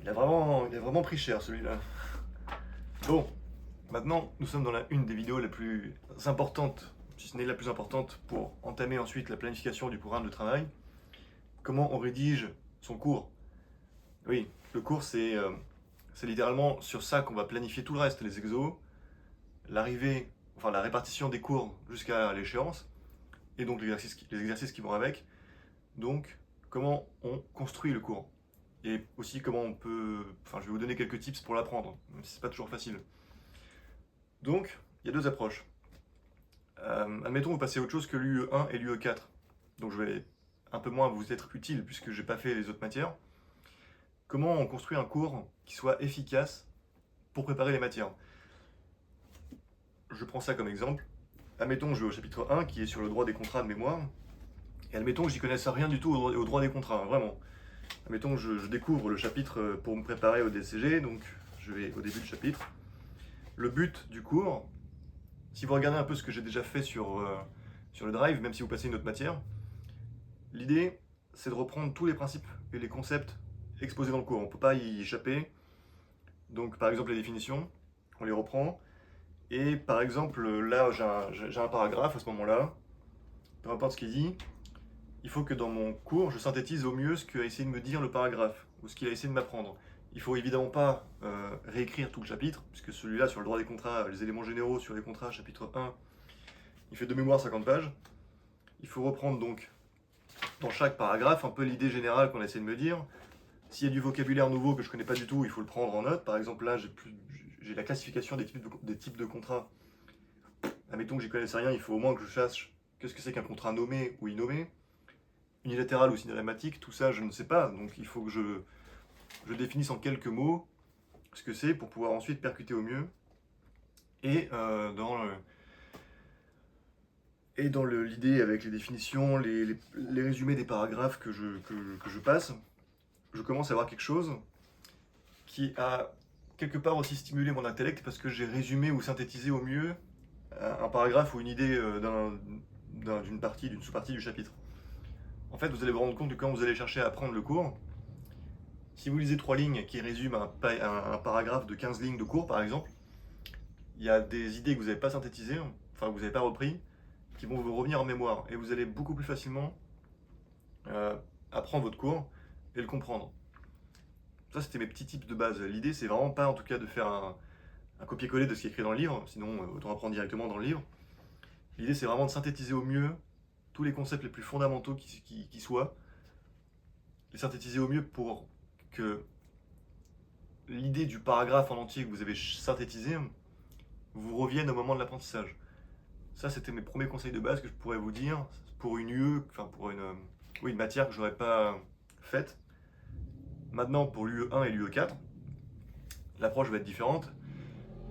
Il a vraiment pris cher celui-là. Bon, maintenant nous sommes dans une des vidéos les plus importantes, si ce n'est la plus importante, pour entamer ensuite la planification du programme de travail. Comment on rédige son cours? Oui, le cours c'est littéralement sur ça qu'on va planifier tout le reste, les exos, l'arrivée, enfin la répartition des cours jusqu'à l'échéance, et donc les exercices qui vont avec. Donc, comment on construit le cours. Et aussi comment on peut... Enfin, je vais vous donner quelques tips pour l'apprendre, même si c'est pas toujours facile. Donc, il y a deux approches. Admettons, vous passez à autre chose que l'UE1 et l'UE4. Donc, je vais un peu moins vous être utile puisque j'ai pas fait les autres matières. Comment on construit un cours qui soit efficace pour préparer les matières? Je prends ça comme exemple. Admettons, je vais au chapitre 1 qui est sur le droit des contrats de mémoire. Et admettons que j'y connaisse rien du tout au droit des contrats, hein, vraiment. Admettons que je découvre le chapitre pour me préparer au DCG, donc je vais au début du chapitre. Le but du cours, si vous regardez un peu ce que j'ai déjà fait sur le Drive, même si vous passez une autre matière, l'idée c'est de reprendre tous les principes et les concepts exposés dans le cours. On ne peut pas y échapper. Donc par exemple les définitions, on les reprend. Et par exemple là j'ai un paragraphe à ce moment-là, peu importe ce qu'il dit, il faut que dans mon cours je synthétise au mieux ce qu'a essayé de me dire le paragraphe, ou ce qu'il a essayé de m'apprendre. Il ne faut évidemment pas réécrire tout le chapitre, puisque celui-là sur le droit des contrats, les éléments généraux sur les contrats, chapitre 1, il fait de mémoire 50 pages. Il faut reprendre donc dans chaque paragraphe un peu l'idée générale qu'on a essayé de me dire. S'il y a du vocabulaire nouveau que je ne connais pas du tout, il faut le prendre en note. Par exemple là j'ai la classification des types de contrats. Admettons que j'y connaisse rien, il faut au moins que je sache qu'est-ce que c'est qu'un contrat nommé ou innommé, unilatéral ou cinématique, tout ça je ne sais pas, donc il faut que je définisse en quelques mots ce que c'est pour pouvoir ensuite percuter au mieux. Et dans l'idée avec les définitions, les résumés des paragraphes que je passe, je commence à avoir quelque chose qui a quelque part aussi stimulé mon intellect parce que j'ai résumé ou synthétisé au mieux un paragraphe ou une idée d'une partie, d'une sous-partie du chapitre. En fait, vous allez vous rendre compte que quand vous allez chercher à apprendre le cours, si vous lisez 3 lignes qui résument un paragraphe de 15 lignes de cours, par exemple, il y a des idées que vous n'avez pas synthétisées, enfin que vous n'avez pas repris, qui vont vous revenir en mémoire. Et vous allez beaucoup plus facilement apprendre votre cours et le comprendre. Ça, c'était mes petits tips de base. L'idée, c'est vraiment pas en tout cas de faire un copier-coller de ce qui est écrit dans le livre, sinon autant apprendre directement dans le livre. L'idée, c'est vraiment de synthétiser au mieux tous les concepts les plus fondamentaux qui soient, les synthétiser au mieux pour que l'idée du paragraphe en entier que vous avez synthétisé vous revienne au moment de l'apprentissage. Ça, c'était mes premiers conseils de base que je pourrais vous dire pour une UE, enfin pour une matière que je n'aurais pas faite. Maintenant, pour l'UE1 et l'UE4, l'approche va être différente.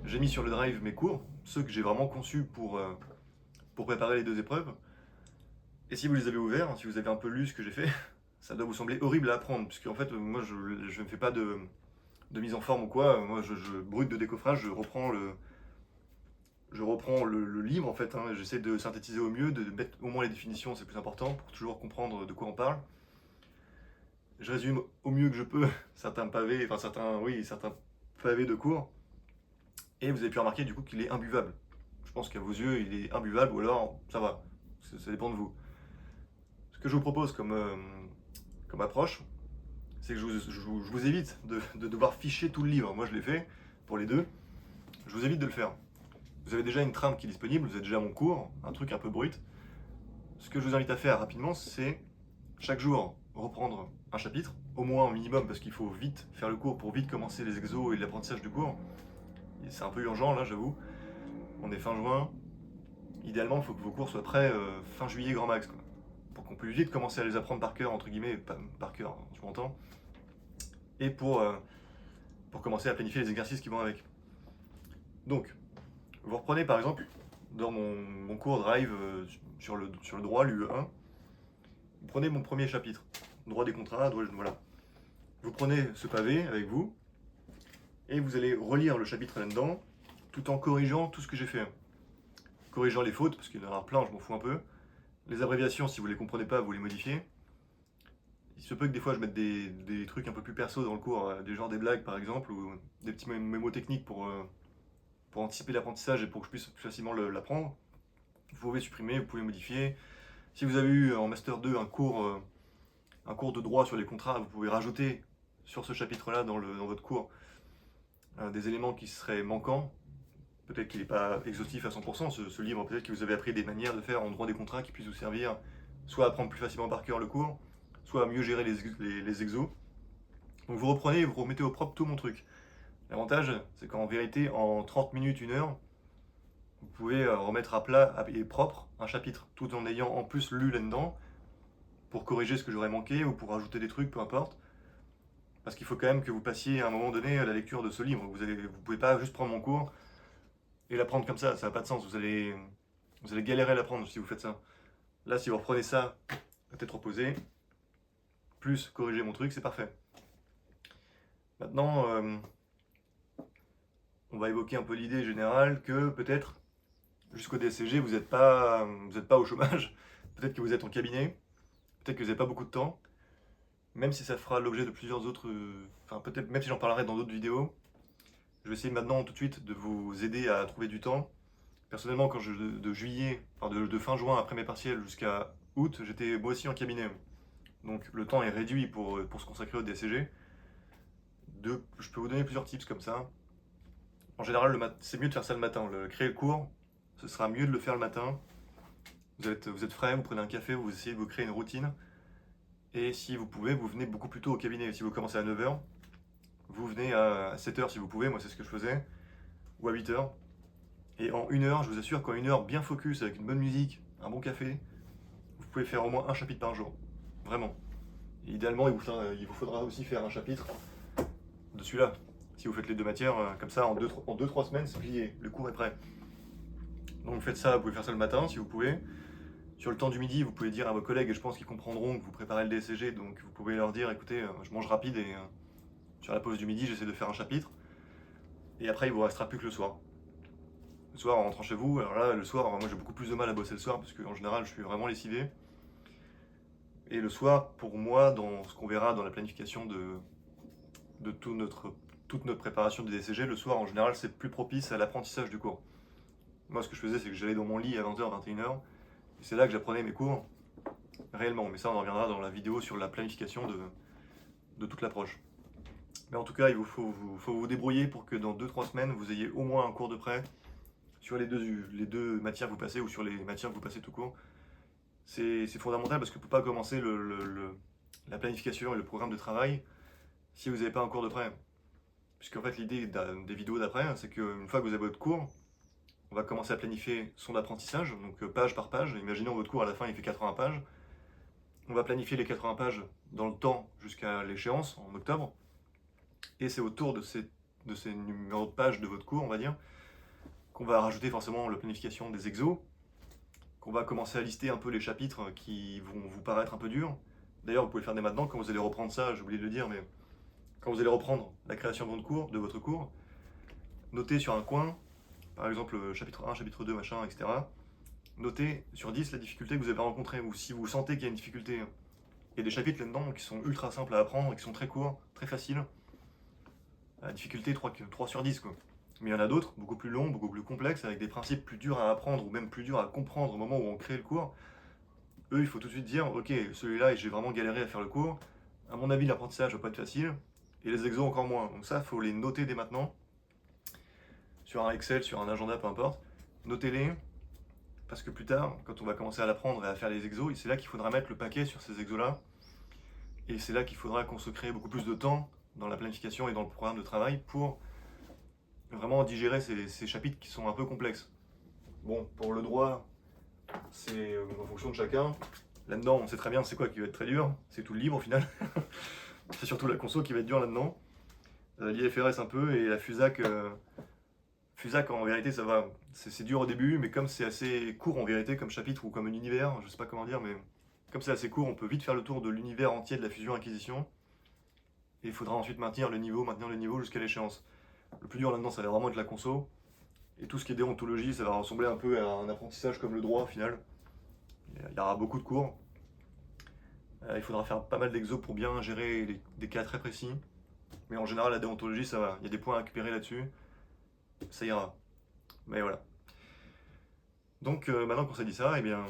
J'ai mis sur le Drive mes cours, ceux que j'ai vraiment conçus pour préparer les deux épreuves. Et si vous les avez ouverts, si vous avez un peu lu ce que j'ai fait, ça doit vous sembler horrible à apprendre, puisque en fait, moi, je ne fais pas de mise en forme ou quoi. Moi, je brute de décoffrage, je reprends le livre en fait, hein, j'essaie de synthétiser au mieux, de mettre au moins les définitions, c'est le plus important, pour toujours comprendre de quoi on parle. Je résume au mieux que je peux certains pavés, enfin certains pavés de cours, et vous avez pu remarquer du coup qu'il est imbuvable. Je pense qu'à vos yeux, il est imbuvable, ou alors ça va, ça dépend de vous. Ce que je vous propose comme approche, c'est que je vous évite de devoir ficher tout le livre. Moi je l'ai fait pour les deux, je vous évite de le faire. Vous avez déjà une trame qui est disponible, vous avez déjà mon cours, un truc un peu brut. Ce que je vous invite à faire rapidement, c'est chaque jour reprendre un chapitre, au moins au minimum, parce qu'il faut vite faire le cours pour vite commencer les exos et l'apprentissage du cours. C'est un peu urgent là, j'avoue. On est fin juin. Idéalement, il faut que vos cours soient prêts fin juillet grand max, quoi. Pour qu'on puisse vite commencer à les apprendre par cœur, entre guillemets, pas par cœur, hein, tu m'entends. Et pour commencer à planifier les exercices qui vont avec. Donc, vous reprenez par exemple dans mon cours Drive sur le droit, l'UE1, vous prenez mon premier chapitre, droit des contrats, voilà. Vous prenez ce pavé avec vous et vous allez relire le chapitre là-dedans tout en corrigeant tout ce que j'ai fait. Corrigeant les fautes, parce qu'il y en a plein, je m'en fous un peu. Les abréviations, si vous ne les comprenez pas, vous les modifiez. Il se peut que des fois je mette des trucs un peu plus perso dans le cours, des genres des blagues par exemple, ou des petits mémos techniques pour anticiper l'apprentissage et pour que je puisse plus facilement l'apprendre. Vous pouvez supprimer, vous pouvez modifier. Si vous avez eu en Master 2 un cours de droit sur les contrats, vous pouvez rajouter sur ce chapitre-là dans votre cours des éléments qui seraient manquants. Peut-être qu'il n'est pas exhaustif à 100%, ce livre, peut-être que vous avez appris des manières de faire en droit des contrats qui puissent vous servir soit à apprendre plus facilement par cœur le cours, soit à mieux gérer les exos. Donc vous reprenez et vous remettez au propre tout mon truc. L'avantage, c'est qu'en vérité, en 30 minutes, 1 heure, vous pouvez remettre à plat et propre un chapitre, tout en ayant en plus lu là-dedans, pour corriger ce que j'aurais manqué ou pour rajouter des trucs, peu importe. Parce qu'il faut quand même que vous passiez à un moment donné à la lecture de ce livre. Vous ne pouvez pas juste prendre mon cours et l'apprendre comme ça n'a pas de sens. Vous allez galérer à l'apprendre si vous faites ça. Là, si vous reprenez ça à tête reposée, plus corriger mon truc, c'est parfait. Maintenant, on va évoquer un peu l'idée générale que peut-être jusqu'au DSCG, vous n'êtes pas au chômage, peut-être que vous êtes en cabinet, peut-être que vous n'avez pas beaucoup de temps, même si ça fera l'objet de plusieurs autres... Enfin, peut-être même si j'en parlerai dans d'autres vidéos, je vais essayer maintenant tout de suite de vous aider à trouver du temps. Personnellement, de fin juin après mes partiels jusqu'à août, j'étais moi aussi en cabinet. Donc le temps est réduit pour se consacrer au DSCG. Je peux vous donner plusieurs tips comme ça. En général, c'est mieux de faire ça le matin. Créer le cours, ce sera mieux de le faire le matin. Vous êtes frais, vous prenez un café, vous essayez de vous créer une routine. Et si vous pouvez, vous venez beaucoup plus tôt au cabinet. Si vous commencez à 9 h, vous venez à 7 h si vous pouvez, moi c'est ce que je faisais, ou à 8 h. Et en 1 heure, je vous assure qu'en 1 heure bien focus, avec une bonne musique, un bon café, vous pouvez faire au moins un chapitre par jour. Vraiment. Et idéalement, il vous faudra aussi faire un chapitre de celui-là. Si vous faites les deux matières, comme ça, en 2-3 semaines, c'est plié, le cours est prêt. Donc faites ça, vous pouvez faire ça le matin si vous pouvez. Sur le temps du midi, vous pouvez dire à vos collègues, et je pense qu'ils comprendront que vous préparez le DSCG, donc vous pouvez leur dire, écoutez, je mange rapide et sur la pause du midi, j'essaie de faire un chapitre. Et après, il vous restera plus que le soir. Le soir, en rentrant chez vous, alors là, le soir, moi j'ai beaucoup plus de mal à bosser le soir, parce qu'en général, je suis vraiment lessivé. Et le soir, pour moi, dans ce qu'on verra dans la planification de toute notre préparation du DSCG, le soir, en général, c'est plus propice à l'apprentissage du cours. Moi, ce que je faisais, c'est que j'allais dans mon lit à 20 h, 21 h, et c'est là que j'apprenais mes cours réellement. Mais ça, on en reviendra dans la vidéo sur la planification de toute l'approche. Mais en tout cas, il faut vous débrouiller pour que dans 2-3 semaines, vous ayez au moins un cours de prêt sur les deux matières que vous passez ou sur les matières que vous passez tout court. C'est fondamental parce que vous ne pouvez pas commencer la planification et le programme de travail si vous n'avez pas un cours de prêt. Puisqu'en fait, l'idée des vidéos d'après, c'est qu'une fois que vous avez votre cours, on va commencer à planifier son apprentissage, donc page par page. Imaginons votre cours à la fin, il fait 80 pages. On va planifier les 80 pages dans le temps jusqu'à l'échéance, en octobre. Et c'est autour de ces numéros de pages de votre cours, on va dire, qu'on va rajouter forcément la planification des exos, qu'on va commencer à lister un peu les chapitres qui vont vous paraître un peu durs. D'ailleurs, vous pouvez le faire dès maintenant, quand vous allez reprendre ça, j'ai oublié de le dire, mais quand vous allez reprendre la création de votre cours, notez sur un coin, par exemple chapitre 1, chapitre 2, machin, etc. Notez sur 10 la difficulté que vous avez rencontrée, ou si vous sentez qu'il y a une difficulté. Il y a des chapitres là-dedans qui sont ultra simples à apprendre, qui sont très courts, très faciles. La difficulté 3 sur 10, quoi. Mais il y en a d'autres, beaucoup plus longs, beaucoup plus complexes, avec des principes plus durs à apprendre, ou même plus durs à comprendre au moment où on crée le cours. Eux, il faut tout de suite dire, ok, celui-là, j'ai vraiment galéré à faire le cours. À mon avis, l'apprentissage va pas être facile. Et les exos encore moins. Donc ça, il faut les noter dès maintenant. Sur un Excel, sur un agenda, peu importe. Notez-les. Parce que plus tard, quand on va commencer à l'apprendre et à faire les exos, c'est là qu'il faudra mettre le paquet sur ces exos-là. Et c'est là qu'il faudra consacrer beaucoup plus de temps dans la planification et dans le programme de travail pour vraiment digérer ces chapitres qui sont un peu complexes. Bon, pour le droit, c'est en fonction de chacun. Là-dedans, on sait très bien c'est quoi qui va être très dur. C'est tout le livre au final. C'est surtout la conso qui va être dure là-dedans. L'IFRS un peu et la FUSAC. FUSAC en vérité ça va. C'est dur au début, mais comme c'est assez court en vérité comme chapitre ou comme un univers, je sais pas comment dire, mais comme c'est assez court, on peut vite faire le tour de l'univers entier de la fusion-acquisition. Et il faudra ensuite maintenir le niveau jusqu'à l'échéance. Le plus dur là-dedans, ça va vraiment être la conso. Et tout ce qui est déontologie, ça va ressembler un peu à un apprentissage comme le droit au final. Il y aura beaucoup de cours. Il faudra faire pas mal d'exos pour bien gérer des cas très précis. Mais en général, la déontologie, ça va. Il y a des points à récupérer là-dessus. Ça ira. Mais voilà. Donc maintenant qu'on s'est dit ça, eh bien,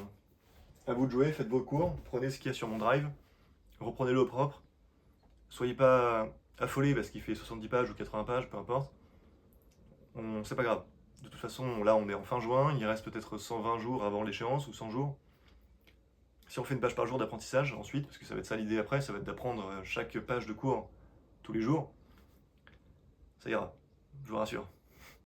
à vous de jouer, faites vos cours, prenez ce qu'il y a sur mon drive, reprenez-le au propre. Soyez pas affolés parce qu'il fait 70 pages ou 80 pages, peu importe. C'est pas grave. De toute façon, là, on est en fin juin, il reste peut-être 120 jours avant l'échéance ou 100 jours. Si on fait une page par jour d'apprentissage ensuite, parce que ça va être ça l'idée après, ça va être d'apprendre chaque page de cours tous les jours, ça ira, je vous rassure.